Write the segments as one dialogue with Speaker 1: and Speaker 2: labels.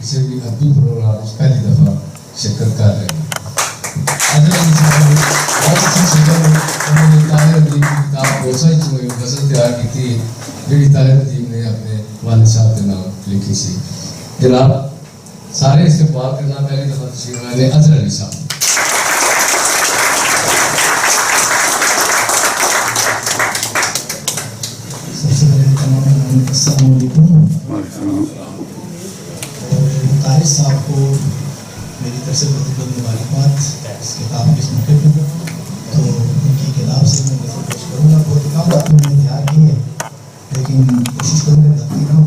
Speaker 1: से भी अद्भुत प्रोग्राम पहली दफ़ा शिरकत कर रहे हैं। बहुत अच्छी सिंगर उन्होंने ताहिर अदीब की किताब बोसा ही गज़ल तैयार की थी जी ताहिर अदीब ने अपने वालिद साहब के नाम लिखी सी। जनाब सारे इस्तेमाल करना पहली दफ़ा तशरीफ लाए अजहर अली साहब।
Speaker 2: सबसे पहले अस्सलाम वालेकुम। ताहिर साहब को मेरी तरफ से बहुत बहुत मुबारकबाद इस किताब के इस मौके पर। तो उनकी किताब से मैं गज़ल पेश करूँगा। बहुत कम वक्त मैंने तैयार की है लेकिन कोशिश करूँगा गलती ना हो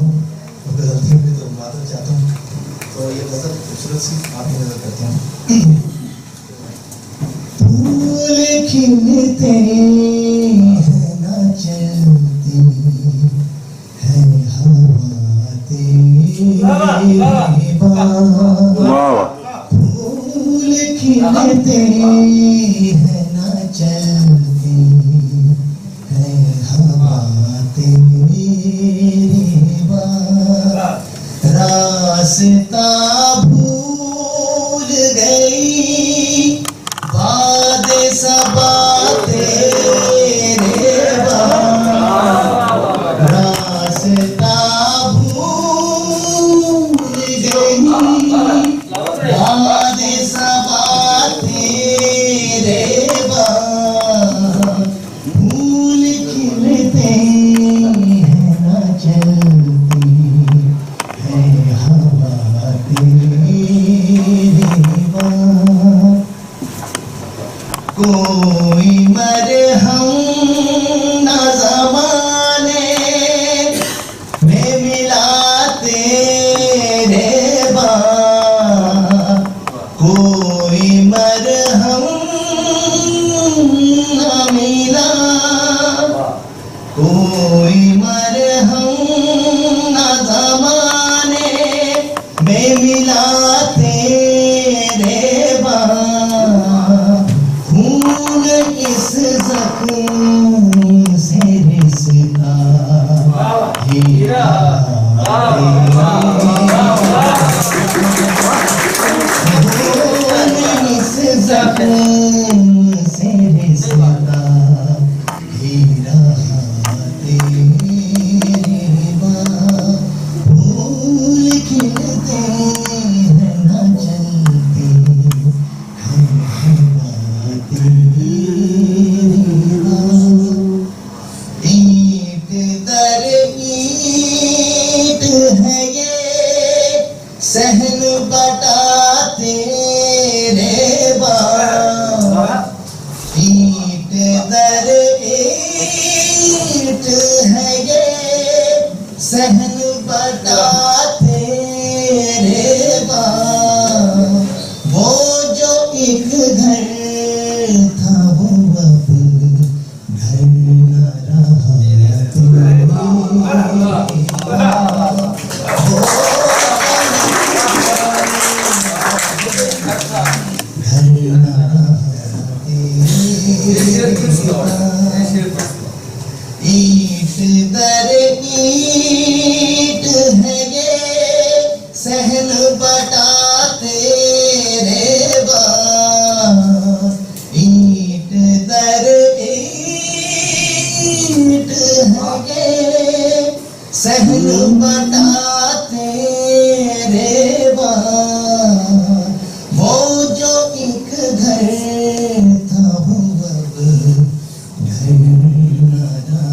Speaker 2: और गलतियों की तो माफ़ी चाहता हूँ। तो ये गज़ल खूबसूरत सी आपकी नज़र करता हूँ। फूल खिलते हैं ना चलती है हवा तेरी फूल खिलते हैं ना चलती है हवा तेरी रास्ता भूल गई बाद सबा तेरे रास्ता भूल गई बाद सबा तेरे फूल खिलते हैं ना चलती है हवा तेरी कोई मरहम न ज़माने में मिला तेरे कोई मरहम न मिला कोई मरहम न ज़माने में मिला तेरे खून इस ज़ख्म से रिश्ता हीरा खून इस ज़ख्म से रिश्ता हीरा फूल खिलते हैं ना चलती ईंट दर ईंट है ये सहन बटा तेरे ईंट दर ईंट है ये सहन बटा तेरे वो जो एक घर था वो अब घर न रहा घर न ईंट दर ईंट है ये सहन बटा तेरे ईंट दर ईंट है ये सहन बटा तेरे वो जो एक घर था वो अब घर न रहा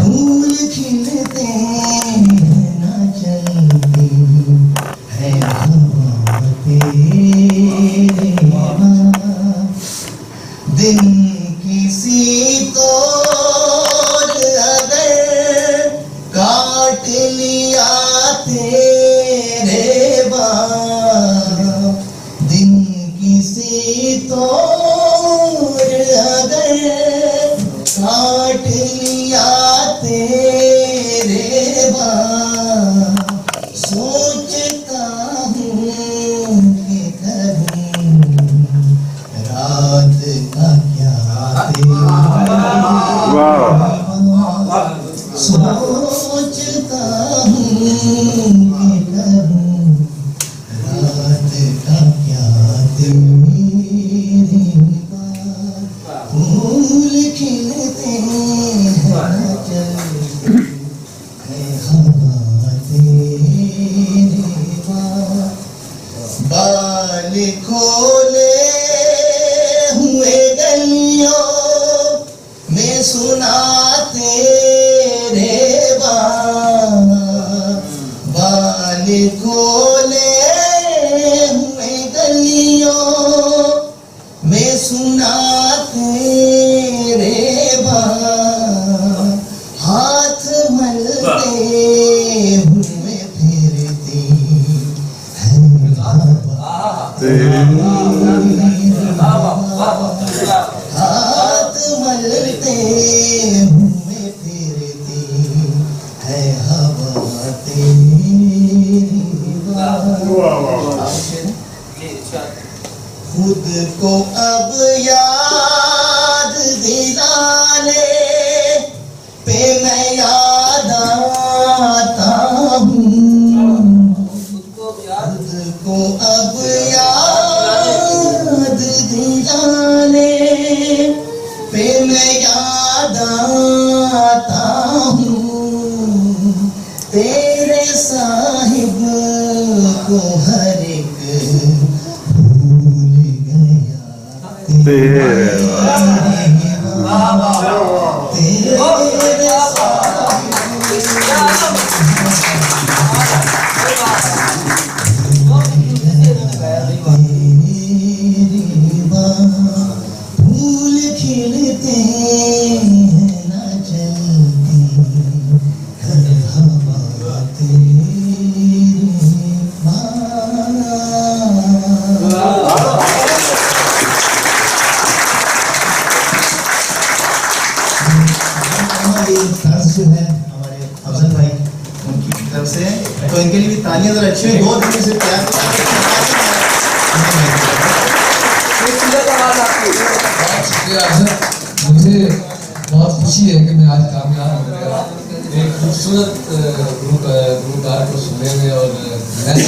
Speaker 2: फूल खिलते हैं ना चलती है हवा तेरे दिन किसी तोड़ अगर काट लिया तेरे दिन किसी तोड़ अगर काट लिया तेरे सोचता हूँ कि करूँ रात का क्या तेरा सोचता करूं रात का क्या तेरी बात फूल खिलते हैं चलती है हवा तेरी बात बाल खोले हुए गलियों में सुना तेरे बाल खोले हुए गलियों में सुना तेरे हाथ मलते हुए फिरती है हाथ मलते हुए फिरती है हवा तेरी खुद को अब याद दिलाने पे मैं याद आता हूँ खुद को अब याद दिलाने पे मैं याद आता हूँ तेरे साहिब को हर एक भूल गया तेरे फूल खिलते हैं ना चलती है हवा तेरी हमारी तर्ज जो है हमारे अफजल भाई उनकी तरफ से तो इनके लिए भी तालियां जरा अच्छी हुई 2 दिन से प्यार
Speaker 1: मुझे बहुत खुशी है कि मैं आज कामयाब हो गया एक खूबसूरत गुलकार को सुनने में और नए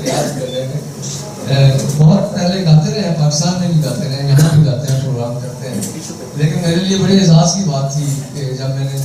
Speaker 1: याद करने में बहुत पहले गाते रहे पाकिस्तान में भी गाते रहे यहाँ भी गाते हैं प्रोग्राम करते हैं लेकिन मेरे लिए बड़े एहसास की बात थी कि जब मैंने